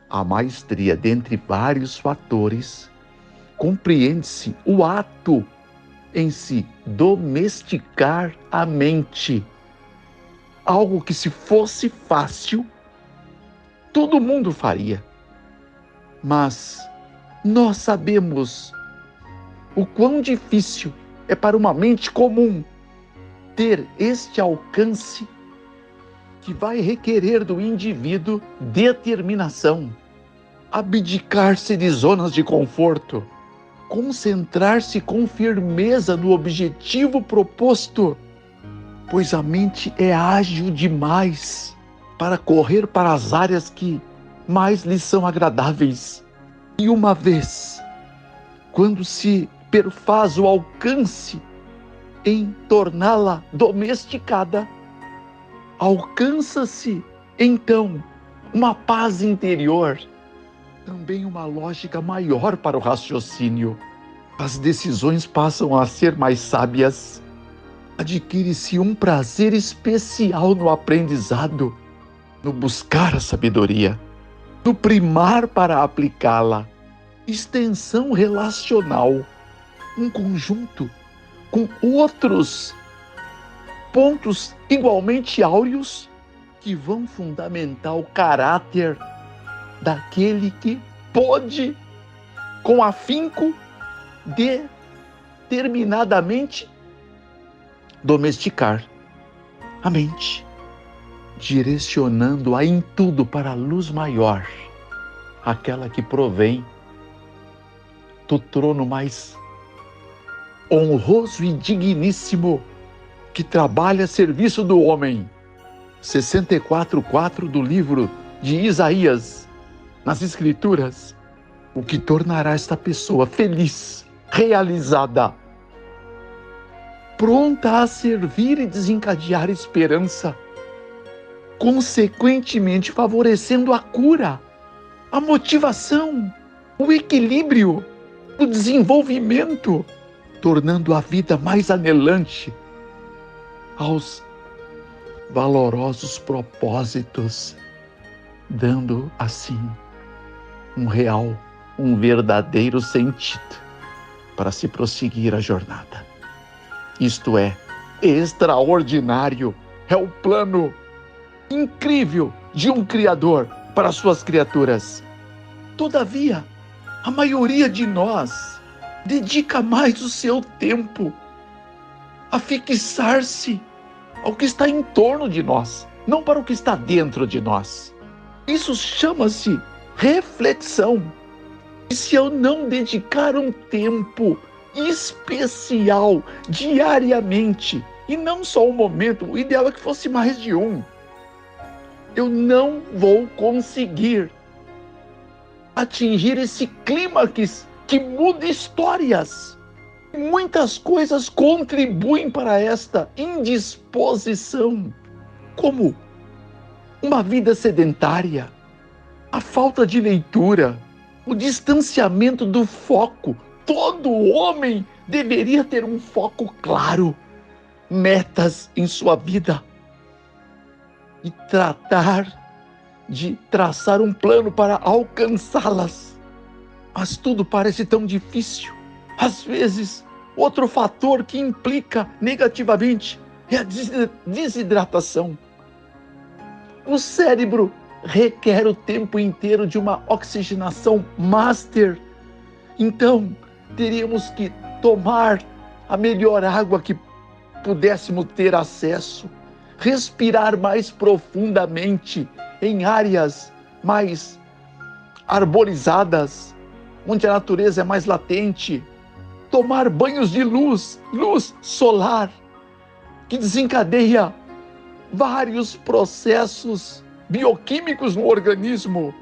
A maestria, dentre vários fatores, compreende-se o ato em si, domesticar a mente. Algo que, se fosse fácil, todo mundo faria. Mas nós sabemos o quão difícil é para uma mente comum ter este alcance, que vai requerer do indivíduo determinação, abdicar-se de zonas de conforto, concentrar-se com firmeza no objetivo proposto, pois a mente é ágil demais para correr para as áreas que mais lhe são agradáveis. E uma vez, quando se perfaz o alcance em torná-la domesticada, alcança-se, então, uma paz interior, também uma lógica maior para o raciocínio. As decisões passam a ser mais sábias. Adquire-se um prazer especial no aprendizado, no buscar a sabedoria, no primar para aplicá-la. Extensão relacional, um conjunto com outros pontos igualmente áureos que vão fundamentar o caráter daquele que pode, com afinco, determinadamente, domesticar a mente, direcionando-a em tudo para a luz maior, aquela que provém do trono mais honroso e digníssimo, que trabalha a serviço do homem. 64:4 do livro de Isaías, nas Escrituras, o que tornará esta pessoa feliz, realizada, pronta a servir e desencadear esperança, consequentemente favorecendo a cura, a motivação, o equilíbrio, o desenvolvimento, tornando a vida mais anelante aos valorosos propósitos, dando assim um verdadeiro sentido para se prosseguir a jornada. Isto é extraordinário, é o plano incrível de um Criador para suas criaturas. Todavia, a maioria de nós dedica mais o seu tempo a fixar-se ao que está em torno de nós, não para o que está dentro de nós. Isso chama-se reflexão. E se eu não dedicar um tempo especial, diariamente, e não só um momento, o ideal é que fosse mais de um, eu não vou conseguir atingir esse clímax que muda histórias. Muitas coisas contribuem para esta indisposição, como uma vida sedentária, a falta de leitura, o distanciamento do foco. Todo homem deveria ter um foco claro, metas em sua vida, e tratar de traçar um plano para alcançá-las. Mas tudo parece tão difícil. Às vezes, outro fator que implica negativamente é a desidratação. O cérebro requer o tempo inteiro de uma oxigenação master. Então, teríamos que tomar a melhor água que pudéssemos ter acesso, respirar mais profundamente em áreas mais arborizadas, onde a natureza é mais latente, tomar banhos de luz solar, que desencadeia vários processos bioquímicos no organismo,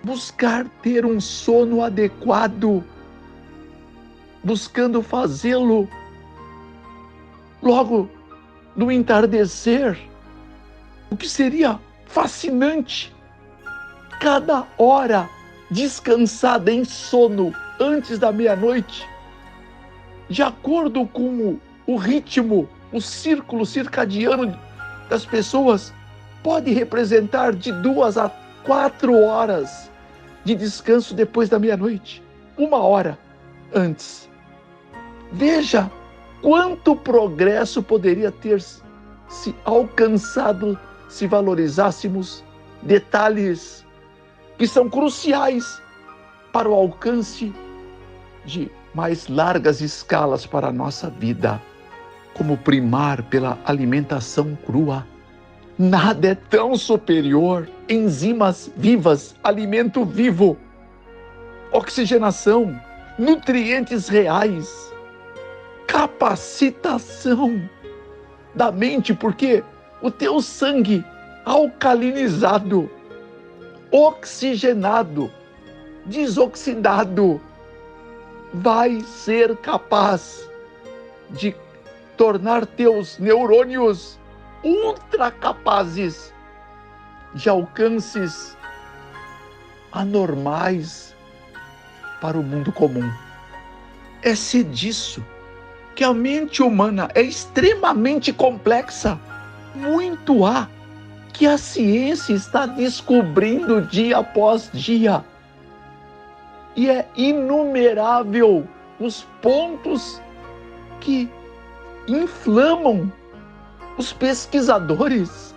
buscar ter um sono adequado, buscando fazê-lo logo no entardecer, o que seria fascinante. Cada hora descansada em sono antes da meia-noite, de acordo com o ritmo, o círculo circadiano das pessoas, pode representar de 2 a 4 horas de descanso depois da meia-noite, 1 hora antes. Veja quanto progresso poderia ter se alcançado se valorizássemos detalhes que são cruciais para o alcance de mais largas escalas para a nossa vida, como primar pela alimentação crua. Nada é tão superior. Enzimas vivas, alimento vivo, oxigenação, nutrientes reais, capacitação da mente, porque o teu sangue alcalinizado, oxigenado, desoxidado, vai ser capaz de tornar teus neurônios ultra capazes de alcances anormais para o mundo comum. É ser disso que a mente humana é extremamente complexa. Muito há que a ciência está descobrindo dia após dia. E é inumerável os pontos que inflamam os pesquisadores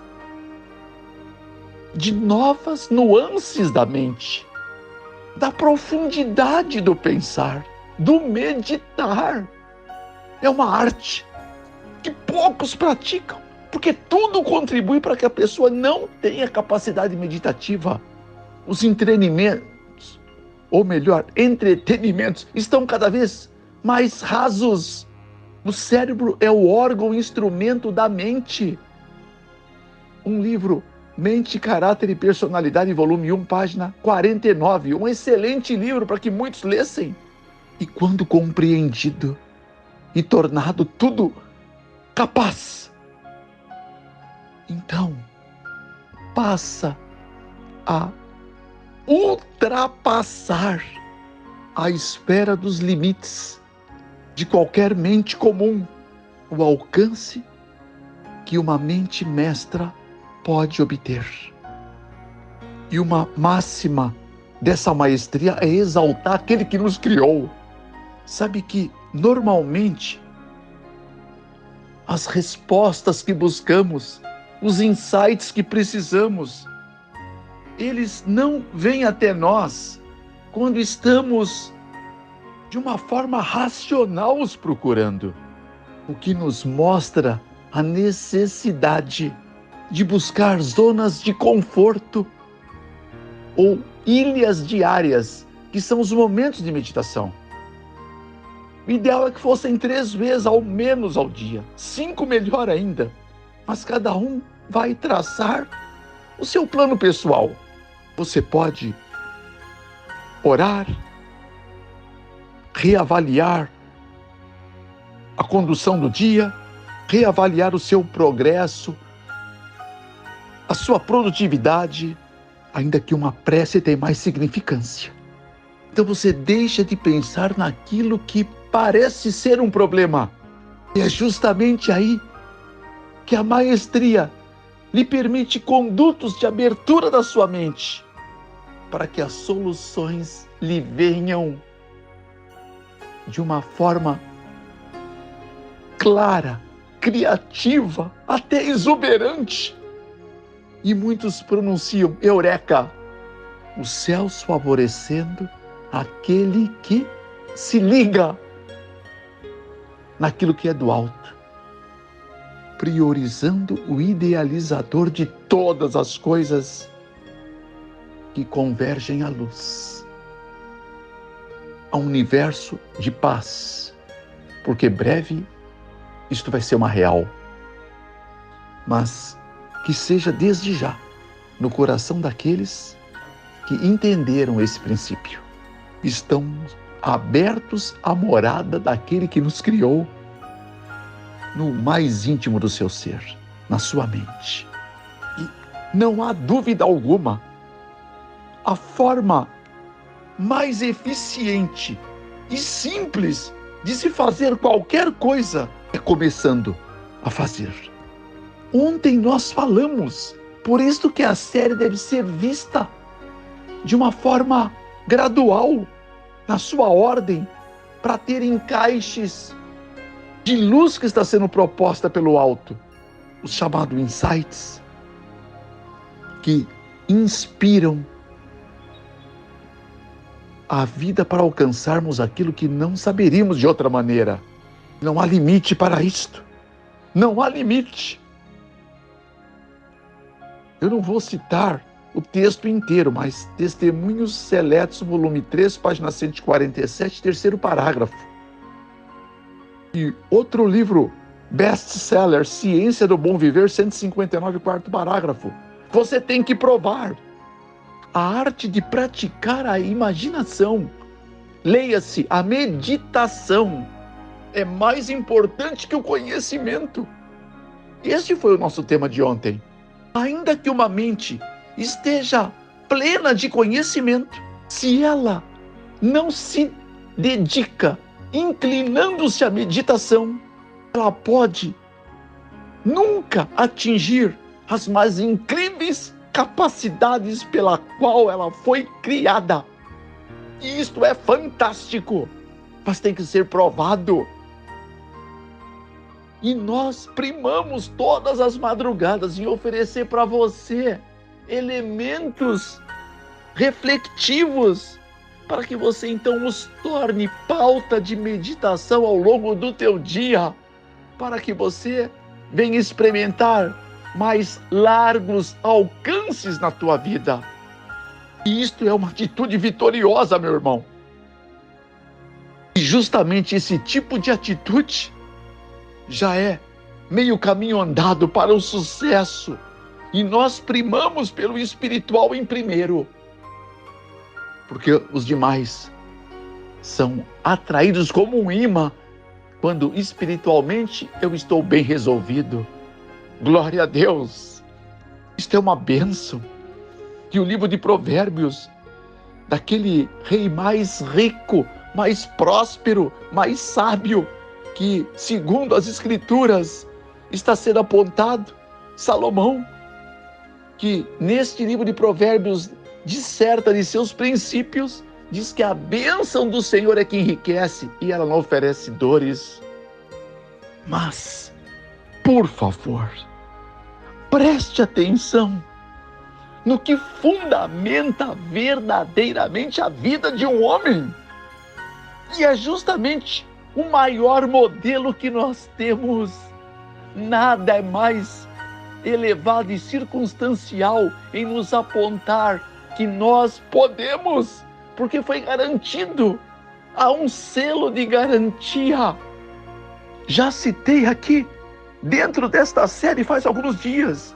de novas nuances da mente, da profundidade do pensar, do meditar. É uma arte que poucos praticam, porque tudo contribui para que a pessoa não tenha capacidade meditativa. Os entretenimentos, ou melhor, entretenimentos, estão cada vez mais rasos. O cérebro é o órgão, o instrumento da mente. Um livro, Mente, Caráter e Personalidade, volume 1, página 49. Um excelente livro para que muitos lessem. E quando compreendido e tornado tudo capaz, então passa a ultrapassar a esfera dos limites de qualquer mente comum, o alcance que uma mente mestra pode obter. E uma máxima dessa maestria é exaltar aquele que nos criou. Sabe que, normalmente, as respostas que buscamos, os insights que precisamos, eles não vêm até nós quando estamos de uma forma racional os procurando, o que nos mostra a necessidade de buscar zonas de conforto ou ilhas diárias, que são os momentos de meditação. O ideal é que fossem 3 vezes ao menos ao dia, 5 melhor ainda, mas cada um vai traçar o seu plano pessoal. Você pode orar, reavaliar a condução do dia, reavaliar o seu progresso, a sua produtividade, ainda que uma prece tem mais significância. Então você deixa de pensar naquilo que parece ser um problema. E é justamente aí que a maestria lhe permite condutos de abertura da sua mente, para que as soluções lhe venham de uma forma clara, criativa, até exuberante. E muitos pronunciam eureka, os céus favorecendo aquele que se liga naquilo que é do alto, priorizando o idealizador de todas as coisas que convergem à luz, a um universo de paz, porque breve isto vai ser uma real, mas que seja desde já no coração daqueles que entenderam esse princípio, estão abertos à morada daquele que nos criou no mais íntimo do seu ser, na sua mente. E não há dúvida alguma, a forma mais eficiente e simples de se fazer qualquer coisa é começando a fazer. Ontem nós falamos, por isso que a série deve ser vista de uma forma gradual, na sua ordem, para ter encaixes de luz que está sendo proposta pelo alto, os chamados insights, que inspiram a vida para alcançarmos aquilo que não saberíamos de outra maneira. Não há limite para isto. Não há limite. Eu não vou citar o texto inteiro, mas Testemunhos Seletos, volume 3, página 147, terceiro parágrafo. E outro livro, best-seller, Ciência do Bom Viver, 159, quarto parágrafo. Você tem que provar a arte de praticar a imaginação. Leia-se, a meditação é mais importante que o conhecimento. Este foi o nosso tema de ontem. Ainda que uma mente esteja plena de conhecimento, se ela não se dedica inclinando-se à meditação, ela pode nunca atingir as mais incríveis capacidades pela qual ela foi criada. E isto é fantástico, mas tem que ser provado. E nós primamos todas as madrugadas em oferecer para você elementos reflexivos para que você então os torne pauta de meditação ao longo do teu dia, para que você venha experimentar mais largos alcances na tua vida. E isto é uma atitude vitoriosa, meu irmão. E justamente esse tipo de atitude já é meio caminho andado para o sucesso. E nós primamos pelo espiritual em primeiro, porque os demais são atraídos como um imã quando espiritualmente eu estou bem resolvido. Glória a Deus! Isto é uma bênção. E o livro de Provérbios, daquele rei mais rico, mais próspero, mais sábio, que, segundo as Escrituras, está sendo apontado, Salomão, que neste livro de Provérbios disserta de seus princípios, diz que a bênção do Senhor é que enriquece e ela não oferece dores. Mas, por favor, preste atenção no que fundamenta verdadeiramente a vida de um homem. E é justamente o maior modelo que nós temos. Nada é mais elevado e circunstancial em nos apontar que nós podemos, porque foi garantido. Há um selo de garantia. Já citei aqui, dentro desta série faz alguns dias,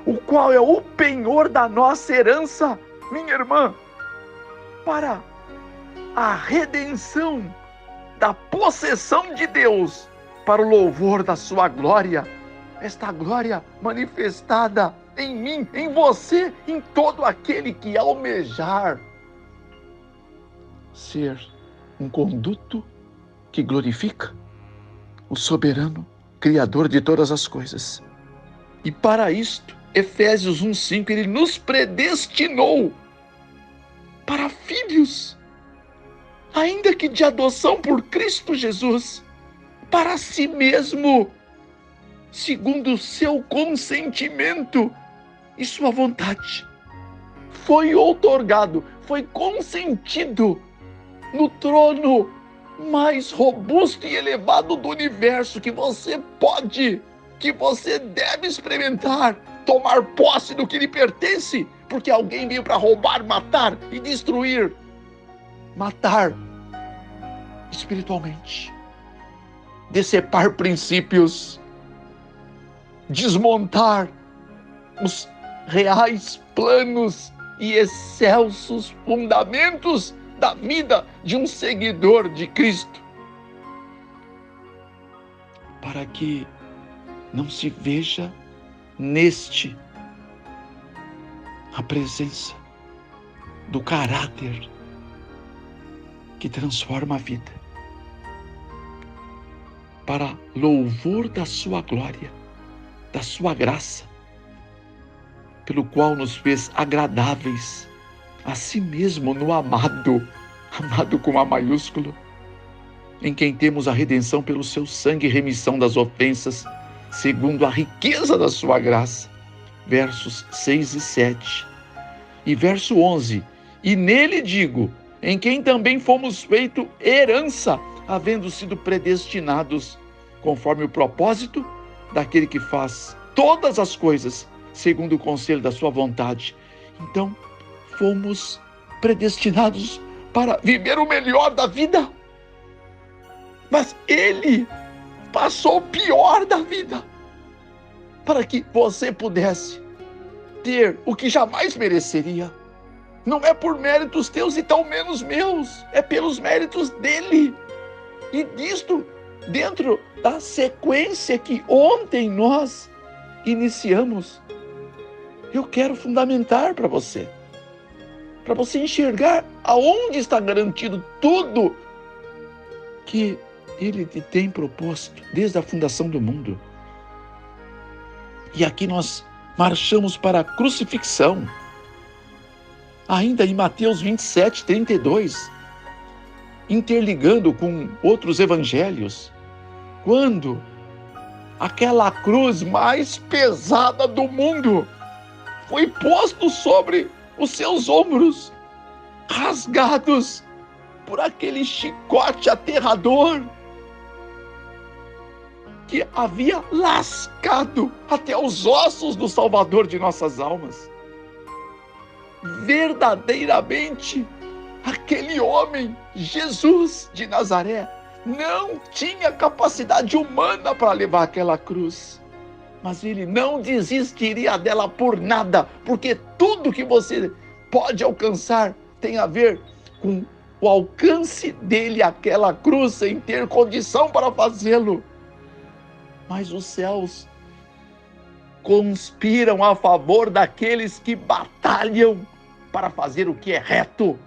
o qual é o penhor da nossa herança, minha irmã, para a redenção da possessão de Deus, para o louvor da sua glória, esta glória manifestada em mim, em você, em todo aquele que almejar ser um conduto que glorifica o soberano Criador de todas as coisas. E para isto, Efésios 1:5, ele nos predestinou para filhos, ainda que de adoção por Cristo Jesus, para si mesmo, segundo o seu consentimento e sua vontade. Foi outorgado, foi consentido no trono mais robusto e elevado do universo que você pode, que você deve experimentar, tomar posse do que lhe pertence, porque alguém veio para roubar, matar e destruir. Matar espiritualmente, decepar princípios, desmontar os reais planos e excelsos fundamentos da vida de um seguidor de Cristo, para que não se veja neste a presença do caráter que transforma a vida, para louvor da sua glória, da sua graça, pelo qual nos fez agradáveis a si mesmo no amado, amado com A maiúsculo, em quem temos a redenção pelo seu sangue e remissão das ofensas, segundo a riqueza da sua graça. Versos 6 e 7. E verso 11. E nele digo, em quem também fomos feito herança, havendo sido predestinados, conforme o propósito daquele que faz todas as coisas, segundo o conselho da sua vontade. Então, fomos predestinados para viver o melhor da vida. Mas ele passou o pior da vida, para que você pudesse ter o que jamais mereceria. Não é por méritos teus e tão menos meus, é pelos méritos dele. E disto, dentro da sequência que ontem nós iniciamos, eu quero fundamentar para você enxergar aonde está garantido tudo que ele te tem proposto desde a fundação do mundo. E aqui nós marchamos para a crucifixão, ainda em Mateus 27, 32, interligando com outros evangelhos, quando aquela cruz mais pesada do mundo foi posto sobre os seus ombros, rasgados por aquele chicote aterrador que havia lascado até os ossos do Salvador de nossas almas. Verdadeiramente, aquele homem, Jesus de Nazaré, não tinha capacidade humana para levar aquela cruz. Mas ele não desistiria dela por nada, porque tudo que você pode alcançar tem a ver com o alcance dele, aquela cruz, sem ter condição para fazê-lo. Mas os céus conspiram a favor daqueles que batalham para fazer o que é reto,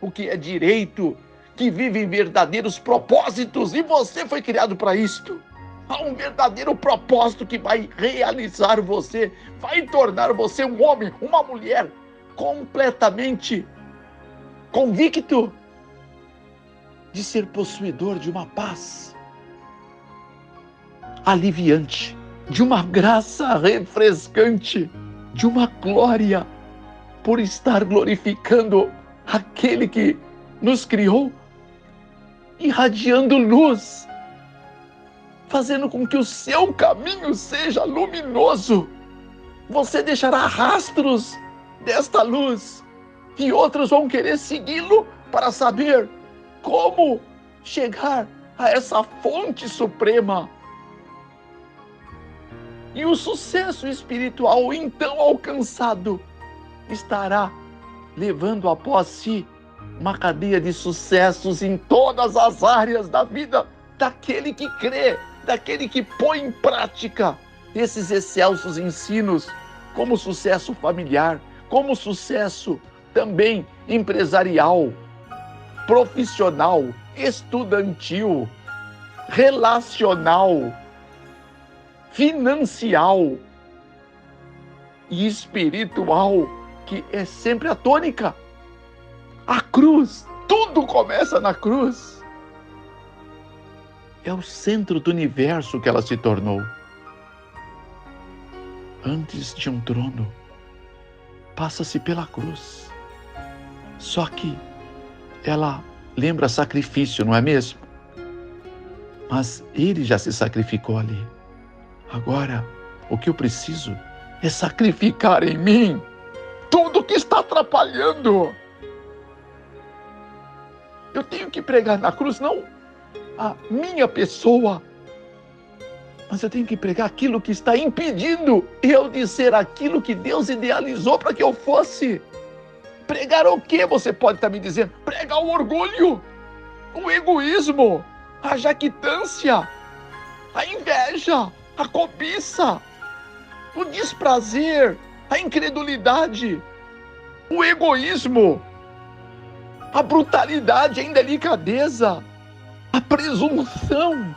o que é direito, que vivem verdadeiros propósitos, e você foi criado para isto. Há um verdadeiro propósito que vai realizar você, vai tornar você um homem, uma mulher completamente convicto de ser possuidor de uma paz aliviante, de uma graça refrescante, de uma glória, por estar glorificando aquele que nos criou, irradiando luz, fazendo com que o seu caminho seja luminoso. Você deixará rastros desta luz e outros vão querer segui-lo para saber como chegar a essa fonte suprema. E o sucesso espiritual então alcançado estará levando após si uma cadeia de sucessos em todas as áreas da vida daquele que crê, daquele que põe em prática esses excelsos ensinos, como sucesso familiar, como sucesso também empresarial, profissional, estudantil, relacional, financial e espiritual, que é sempre a tônica. A cruz, tudo começa na cruz. É o centro do universo que ela se tornou. Antes de um trono, passa-se pela cruz. Só que ela lembra sacrifício, não é mesmo? Mas ele já se sacrificou ali. Agora, o que eu preciso é sacrificar em mim tudo que está atrapalhando. Eu tenho que pregar na cruz, não a minha pessoa, mas eu tenho que pregar aquilo que está impedindo eu de ser aquilo que Deus idealizou para que eu fosse. Pregar o que você pode estar me dizendo? Pregar o orgulho, o egoísmo, a jactância, a inveja, a cobiça, o desprazer, a incredulidade, o egoísmo, a brutalidade, a indelicadeza, a presunção,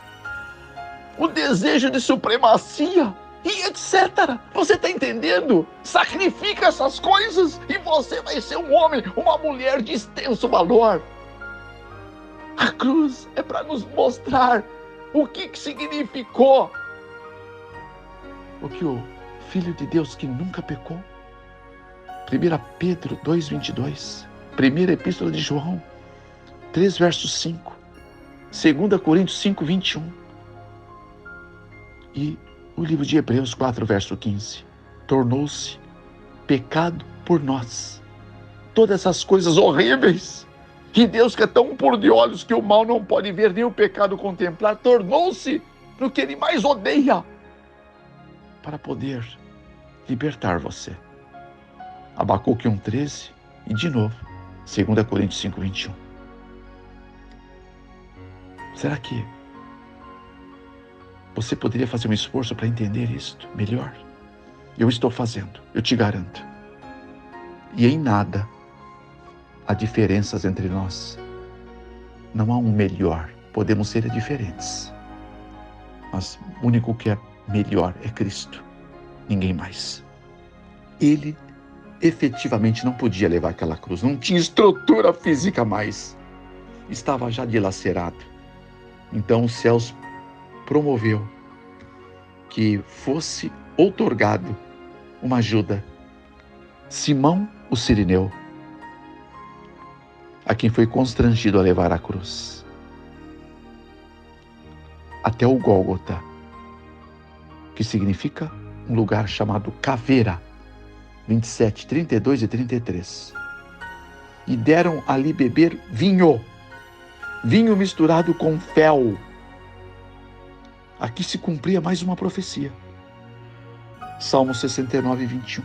o desejo de supremacia, e etc. Você está entendendo? Sacrifica essas coisas e você vai ser um homem, uma mulher de extenso valor. A cruz é para nos mostrar o que significou o que o Filho de Deus que nunca pecou. 1 Pedro 2,22. Primeira Epístola de João 3, verso 5. 2 Coríntios 5, 21. E o livro de Hebreus 4, verso 15. Tornou-se pecado por nós. Todas essas coisas horríveis que Deus, que é tão puro de olhos que o mal não pode ver, nem o pecado contemplar, tornou-se no que ele mais odeia, para poder libertar você. Abacuque 1,13 e de novo, 2 Coríntios 5, 21. Será que você poderia fazer um esforço para entender isto melhor? Eu estou fazendo, eu te garanto. E em nada há diferenças entre nós. Não há um melhor, podemos ser diferentes. Mas o único que é melhor é Cristo, ninguém mais. Ele efetivamente não podia levar aquela cruz, não tinha estrutura física mais, estava já dilacerado. Então os céus promoveu que fosse outorgado uma ajuda, Simão o Cirineu, a quem foi constrangido a levar a cruz até o Gólgota, que significa um lugar chamado caveira, 27, 32 e 33. E deram ali beber vinho misturado com fel. Aqui se cumpria mais uma profecia. Salmo 69, 21.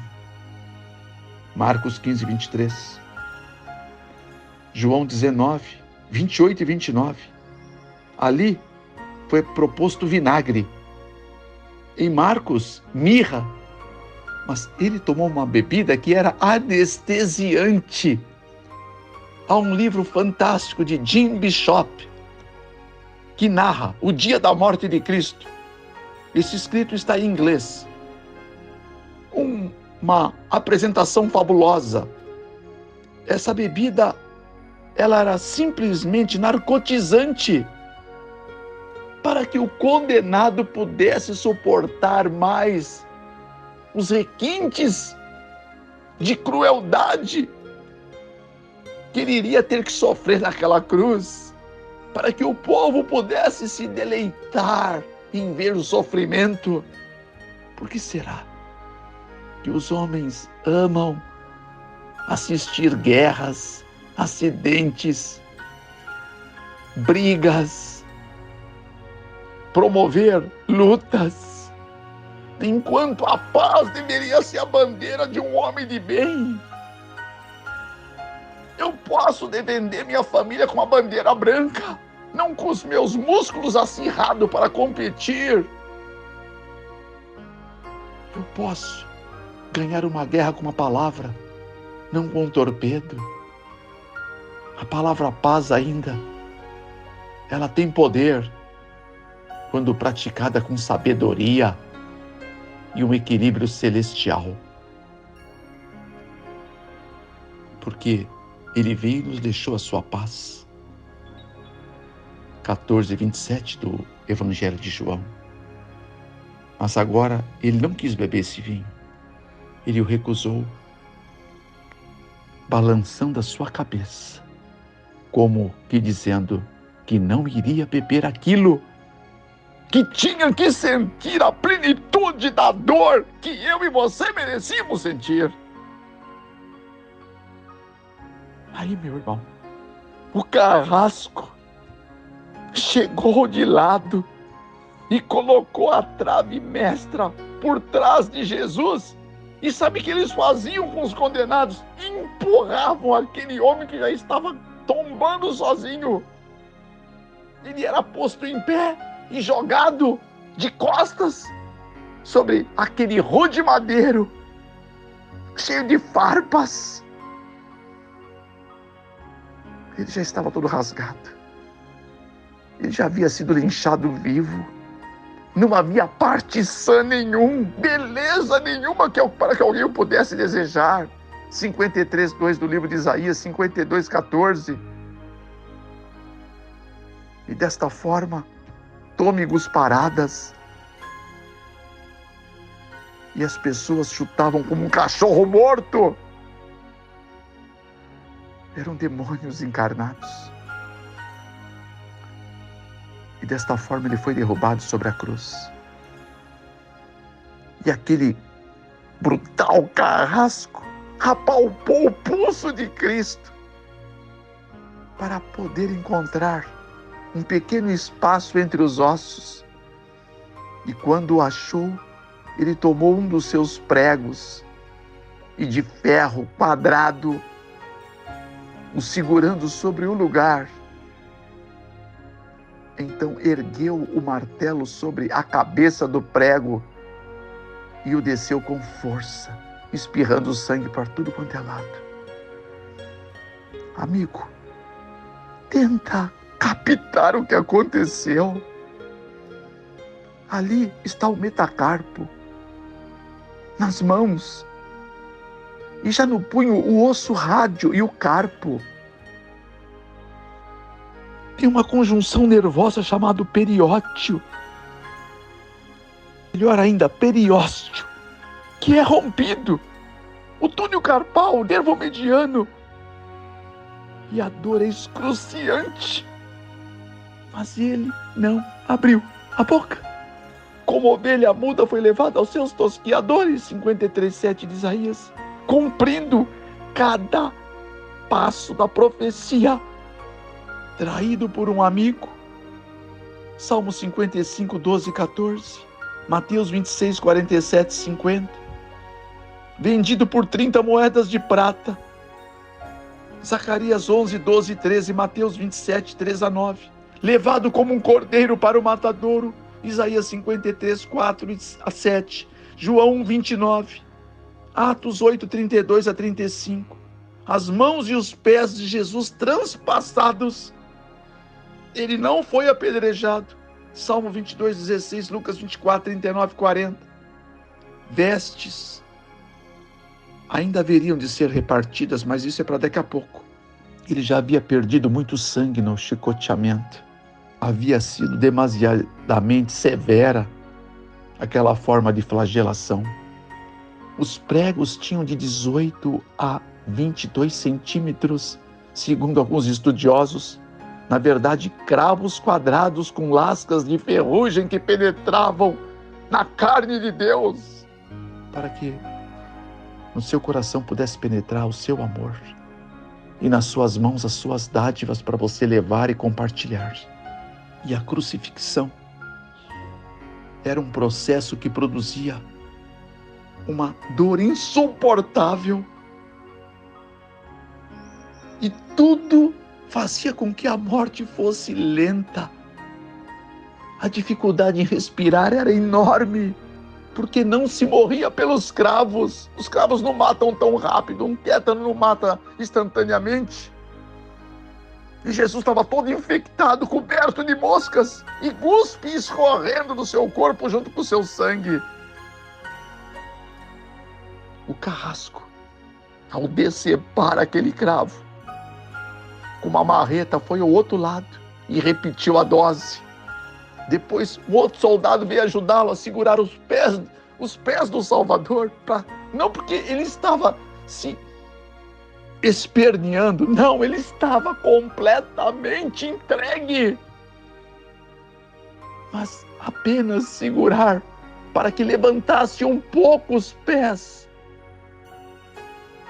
Marcos 15, 23. João 19, 28 e 29. Ali foi proposto vinagre. Em Marcos, mirra. Mas ele tomou uma bebida que era anestesiante. Há um livro fantástico de Jim Bishop que narra o dia da morte de Cristo. Esse escrito está em inglês. Uma apresentação fabulosa. Essa bebida, ela era simplesmente narcotizante, para que o condenado pudesse suportar mais os requintes de crueldade que ele iria ter que sofrer naquela cruz, para que o povo pudesse se deleitar em ver o sofrimento. Por que será que os homens amam assistir guerras, acidentes, brigas, promover lutas, enquanto a paz deveria ser a bandeira de um homem de bem? Eu posso defender minha família com uma bandeira branca, não com os meus músculos acirrados para competir. Eu posso ganhar uma guerra com uma palavra, não com um torpedo. A palavra paz ainda, ela tem poder quando praticada com sabedoria e um equilíbrio celestial. Porque ele veio e nos deixou a sua paz. 14, 27 do Evangelho de João. Mas agora ele não quis beber esse vinho. Ele o recusou, balançando a sua cabeça, como que dizendo que não iria beber aquilo, que tinha que sentir a plenitude da dor que eu e você merecíamos sentir. Aí, meu irmão, o carrasco chegou de lado e colocou a trave mestra por trás de Jesus. E sabe o que eles faziam com os condenados? Empurravam aquele homem que já estava tombando sozinho. Ele era posto em pé e jogado de costas sobre aquele rude madeiro cheio de farpas. Ele já estava todo rasgado. Ele já havia sido linchado vivo. Não havia parte sã nenhum, beleza nenhuma para que alguém o pudesse desejar. 53:2 do livro de Isaías, 52:14. E desta forma, tômegos paradas, e as pessoas chutavam como um cachorro morto. Eram demônios encarnados. E desta forma ele foi derrubado sobre a cruz. E aquele brutal carrasco apalpou o pulso de Cristo para poder encontrar um pequeno espaço entre os ossos. E quando o achou, ele tomou um dos seus pregos e de ferro quadrado, o segurando sobre o lugar. Então ergueu o martelo sobre a cabeça do prego e o desceu com força, espirrando sangue por tudo quanto é lado. Amigo, tenta captar o que aconteceu. Ali está o metacarpo, nas mãos, e já no punho o osso rádio e o carpo. Tem uma conjunção nervosa chamada periósteo. Melhor ainda, periósteo, que é rompido. O túnel carpal, o nervo mediano. E a dor é excruciante. Mas ele não abriu a boca. Como ovelha muda foi levado aos seus tosquiadores, 53:7 de Isaías, cumprindo cada passo da profecia, traído por um amigo, Salmo 55:12 e 14, Mateus 26:47 e 50, vendido por 30 moedas de prata, Zacarias 11:12 e 13, Mateus 27:3 a 9, levado como um cordeiro para o matadouro, Isaías 53:4 a 7, João 29, Atos 8:32 a 35, as mãos e os pés de Jesus transpassados. Ele não foi apedrejado. Salmo 22:16, Lucas 24:39 e 40. Vestes ainda haveriam de ser repartidas, mas isso é para daqui a pouco. Ele já havia perdido muito sangue no chicoteamento. Havia sido demasiadamente severa aquela forma de flagelação. Os pregos tinham de 18 a 22 centímetros, segundo alguns estudiosos. Na verdade, cravos quadrados com lascas de ferrugem que penetravam na carne de Deus, para que no seu coração pudesse penetrar o seu amor e nas suas mãos as suas dádivas para você levar e compartilhar. E a crucifixão era um processo que produzia uma dor insuportável, e tudo fazia com que a morte fosse lenta. A dificuldade em respirar era enorme, porque não se morria pelos cravos. Os cravos não matam tão rápido, um tétano não mata instantaneamente. E Jesus estava todo infectado, coberto de moscas, e cuspe escorrendo do seu corpo junto com o seu sangue. O carrasco, ao decepar aquele cravo, com uma marreta foi ao outro lado e repetiu a dose. Depois o outro soldado veio ajudá-lo a segurar os pés do Salvador, não porque ele estava se esperneando, não, ele estava completamente entregue, mas apenas segurar para que levantasse um pouco os pés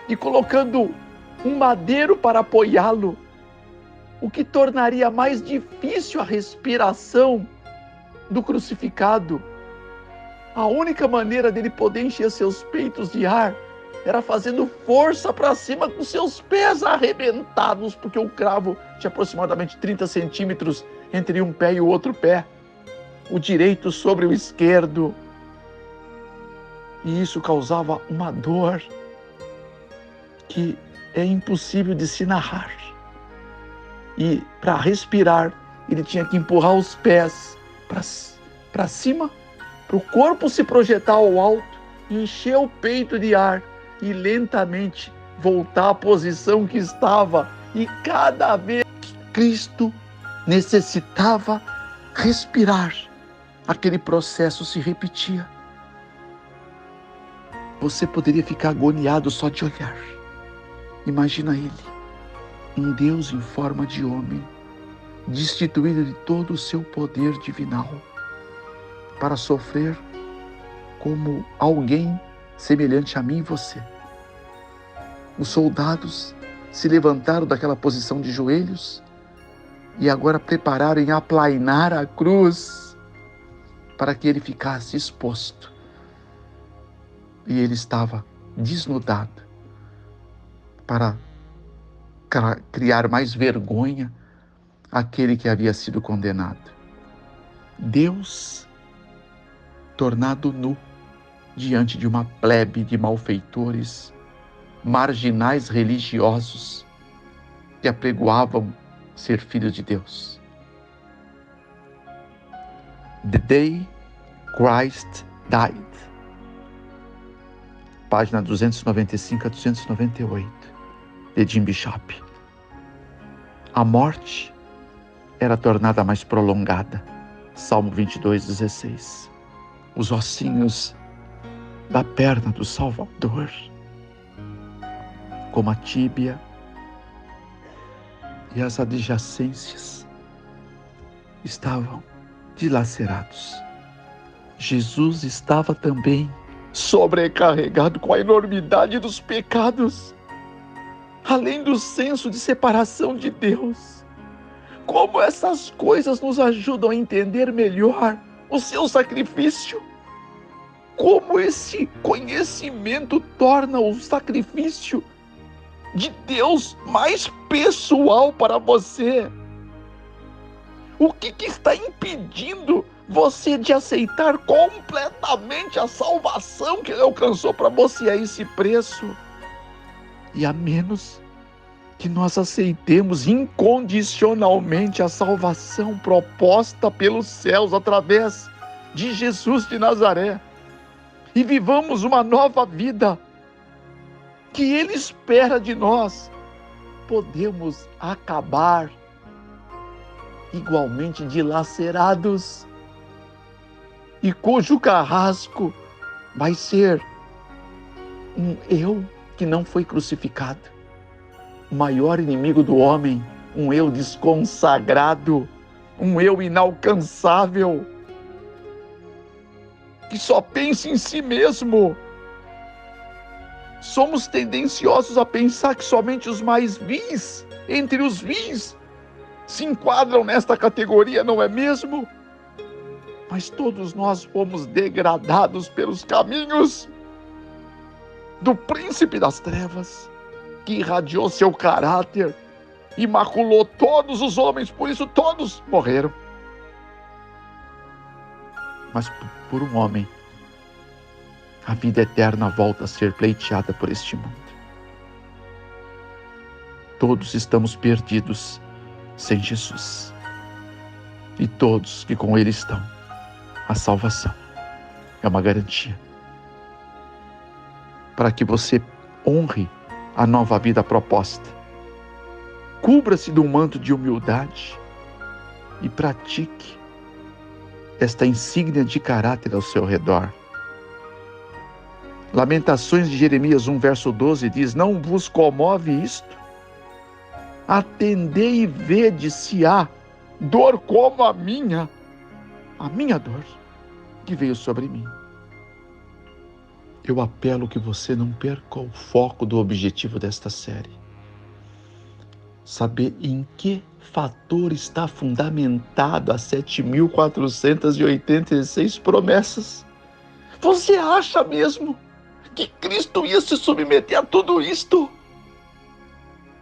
e colocando um madeiro para apoiá-lo, o que tornaria mais difícil a respiração do crucificado. A única maneira dele poder encher seus peitos de ar era fazendo força para cima com seus pés arrebentados, porque o cravo tinha aproximadamente 30 centímetros entre um pé e o outro pé, o direito sobre o esquerdo. E isso causava uma dor que é impossível de se narrar. E para respirar, ele tinha que empurrar os pés para cima, para o corpo se projetar ao alto, encher o peito de ar e lentamente voltar à posição que estava. E cada vez Cristo necessitava respirar, aquele processo se repetia. Você poderia ficar agoniado só de olhar. Imagina ele, um Deus em forma de homem, destituído de todo o seu poder divinal, para sofrer como alguém semelhante a mim e você. Os soldados se levantaram daquela posição de joelhos e agora prepararam em aplainar a cruz para que ele ficasse exposto. E ele estava desnudado para criar mais vergonha àquele que havia sido condenado. Deus tornado nu diante de uma plebe de malfeitores, marginais religiosos que apregoavam ser filhos de Deus. The Day Christ Died, página 295 a 298, de Jim Bishop. A morte era tornada mais prolongada. Salmo 22:16. Os ossinhos da perna do Salvador, como a tíbia e as adjacências, estavam dilacerados. Jesus estava também sobrecarregado com a enormidade dos pecados, além do senso de separação de Deus. Como essas coisas nos ajudam a entender melhor o seu sacrifício? Como esse conhecimento torna o sacrifício de Deus mais pessoal para você? O que está impedindo você de aceitar completamente a salvação que Ele alcançou para você a esse preço? E a menos que nós aceitemos incondicionalmente a salvação proposta pelos céus através de Jesus de Nazaré e vivamos uma nova vida que Ele espera de nós, podemos acabar igualmente dilacerados e cujo carrasco vai ser um eu que não foi crucificado, o maior inimigo do homem, um eu desconsagrado, um eu inalcançável, que só pensa em si mesmo. Somos tendenciosos a pensar que somente os mais vis, entre os vis, se enquadram nesta categoria, não é mesmo? Mas todos nós fomos degradados pelos caminhos do príncipe das trevas, que irradiou seu caráter e maculou todos os homens, por isso todos morreram. Mas por um homem, a vida eterna volta a ser pleiteada por este mundo. Todos estamos perdidos sem Jesus. E todos que com Ele estão, a salvação é uma garantia. Para que você honre a nova vida proposta, cubra-se de um manto de humildade e pratique esta insígnia de caráter ao seu redor. Lamentações de Jeremias 1, verso 12 diz: não vos comove isto? Atendei e vede se há dor como a minha dor que veio sobre mim. Eu apelo que você não perca o foco do objetivo desta série. Saber em que fator está fundamentado as 7.486 promessas. Você acha mesmo que Cristo ia se submeter a tudo isto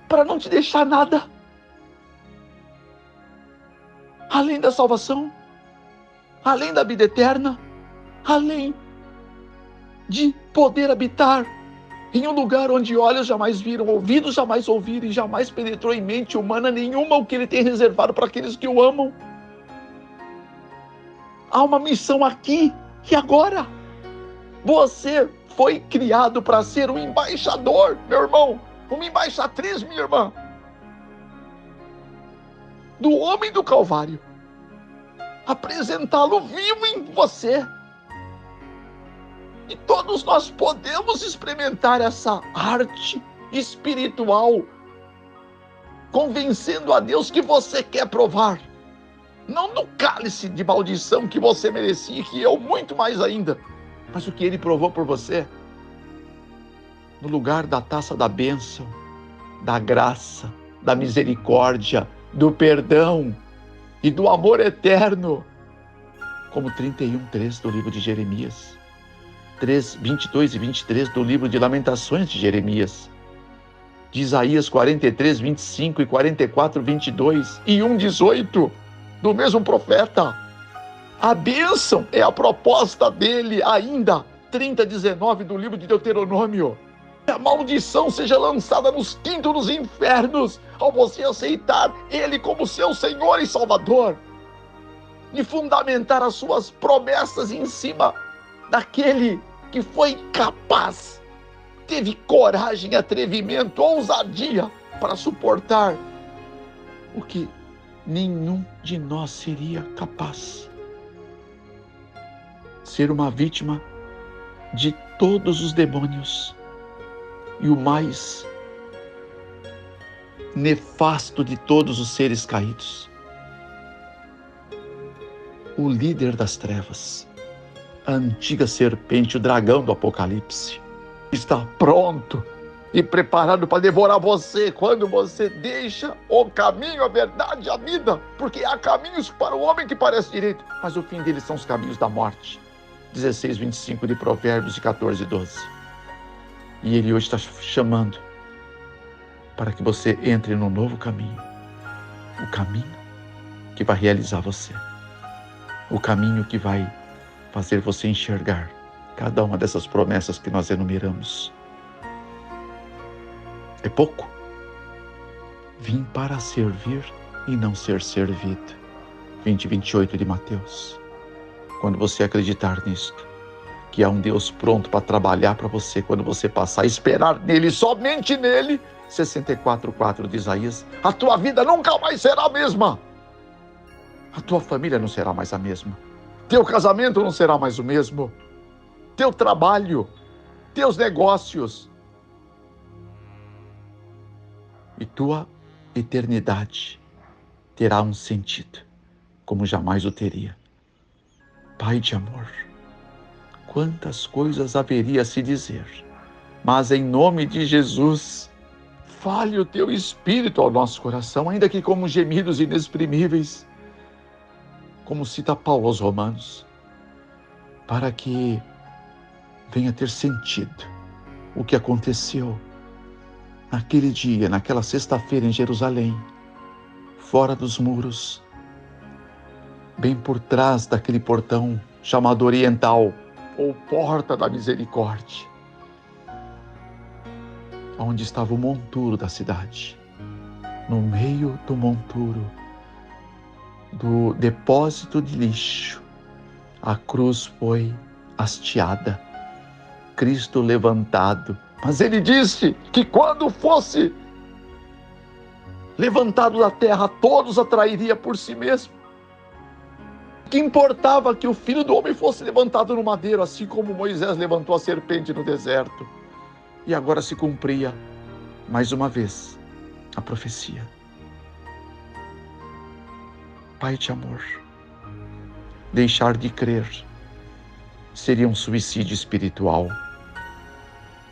para não te deixar nada além da salvação, além da vida eterna, além de poder habitar em um lugar onde olhos jamais viram, ouvidos jamais ouviram e jamais penetrou em mente humana nenhuma o que Ele tem reservado para aqueles que o amam? há uma missão aqui e agora. Você foi criado para ser um embaixador, meu irmão, uma embaixatriz, minha irmã, do homem do Calvário. Apresentá-lo vivo em você. E todos nós podemos experimentar essa arte espiritual, convencendo a Deus que você quer provar. Não no cálice de maldição que você merecia, que eu muito mais ainda, mas o que Ele provou por você, no lugar da taça da bênção, da graça, da misericórdia, do perdão e do amor eterno, como 31:3 do livro de Jeremias, 22 e 23 do livro de Lamentações de Jeremias, de Isaías 43, 25 e 44, 22 e 1:18 do mesmo profeta. A bênção é a proposta dele ainda, 30:19 do livro de Deuteronômio. A maldição seja lançada nos quintos dos infernos ao você aceitar Ele como seu Senhor e Salvador e fundamentar as suas promessas em cima daquele que foi capaz, teve coragem, atrevimento, ousadia para suportar o que nenhum de nós seria capaz. Ser uma vítima de todos os demônios e o mais nefasto de todos os seres caídos. O líder das trevas, a antiga serpente, o dragão do Apocalipse, está pronto e preparado para devorar você quando você deixa o caminho, a verdade e a vida, porque há caminhos para o homem que parece direito, mas o fim deles são os caminhos da morte. 16:25 de Provérbios e 14:12. E Ele hoje está chamando para que você entre no novo caminho, o caminho que vai realizar você, o caminho que vai fazer você enxergar cada uma dessas promessas que nós enumeramos. É pouco? Vim para servir e não ser servido. 20:28 de Mateus. Quando você acreditar nisto, que há um Deus pronto para trabalhar para você, quando você passar a esperar nele, somente nele, 64:4 de Isaías, a tua vida nunca mais será a mesma. A tua família não será mais a mesma. Teu casamento não será mais o mesmo. Teu trabalho, teus negócios e tua eternidade terá um sentido como jamais o teria. Pai de amor, quantas coisas haveria a se dizer, mas em nome de Jesus, fale o teu Espírito ao nosso coração, ainda que como gemidos inexprimíveis, como cita Paulo aos Romanos, para que venha ter sentido o que aconteceu naquele dia, naquela sexta-feira em Jerusalém, fora dos muros, bem por trás daquele portão chamado Oriental, ou Porta da Misericórdia, onde estava o monturo da cidade. No meio do monturo, do depósito de lixo, a cruz foi hasteada, Cristo levantado. Mas ele disse que quando fosse levantado da terra, todos atrairia por si mesmo. Que importava que o Filho do Homem fosse levantado no madeiro, assim como Moisés levantou a serpente no deserto. E agora se cumpria, mais uma vez, a profecia. Pai de amor, deixar de crer seria um suicídio espiritual.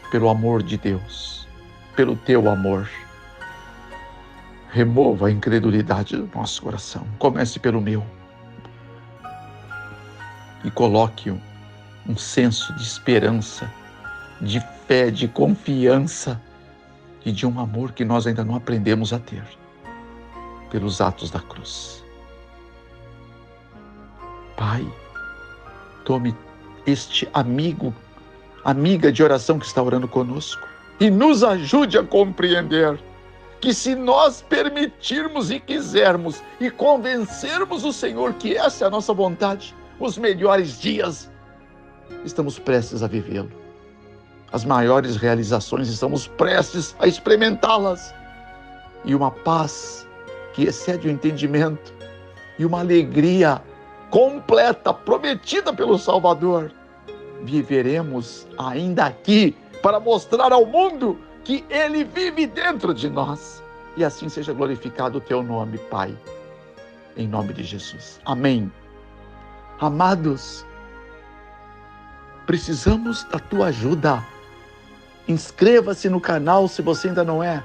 Pelo amor de Deus, pelo teu amor, remova a incredulidade do nosso coração. Comece pelo meu. E coloque um senso de esperança, de fé, de confiança e de um amor que nós ainda não aprendemos a ter pelos atos da cruz. Pai, tome este amiga de oração que está orando conosco e nos ajude a compreender que se nós permitirmos e quisermos e convencermos o Senhor que essa é a nossa vontade, os melhores dias, estamos prestes a vivê-lo. As maiores realizações, estamos prestes a experimentá-las. E uma paz que excede o entendimento e uma alegria completa, prometida pelo Salvador, viveremos ainda aqui para mostrar ao mundo que Ele vive dentro de nós. E assim seja glorificado o Teu nome, Pai, em nome de Jesus. Amém. Amados, precisamos da Tua ajuda. Inscreva-se no canal se você ainda não é.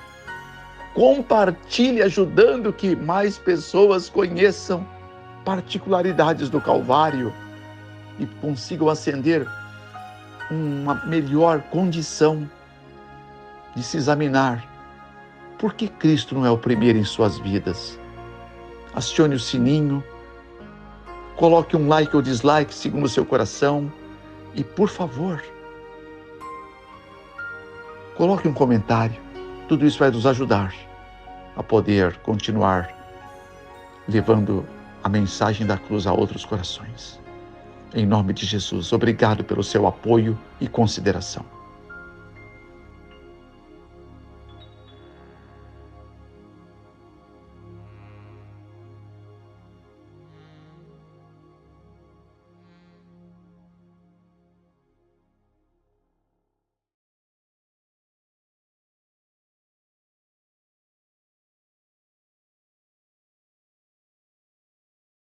Compartilhe, ajudando que mais pessoas conheçam particularidades do Calvário e consigam ascender uma melhor condição de se examinar. Por que Cristo não é o primeiro em suas vidas? Acione o sininho, coloque um like ou dislike segundo o seu coração e, por favor, coloque um comentário. Tudo isso vai nos ajudar a poder continuar levando a mensagem da cruz a outros corações. Em nome de Jesus, obrigado pelo seu apoio e consideração.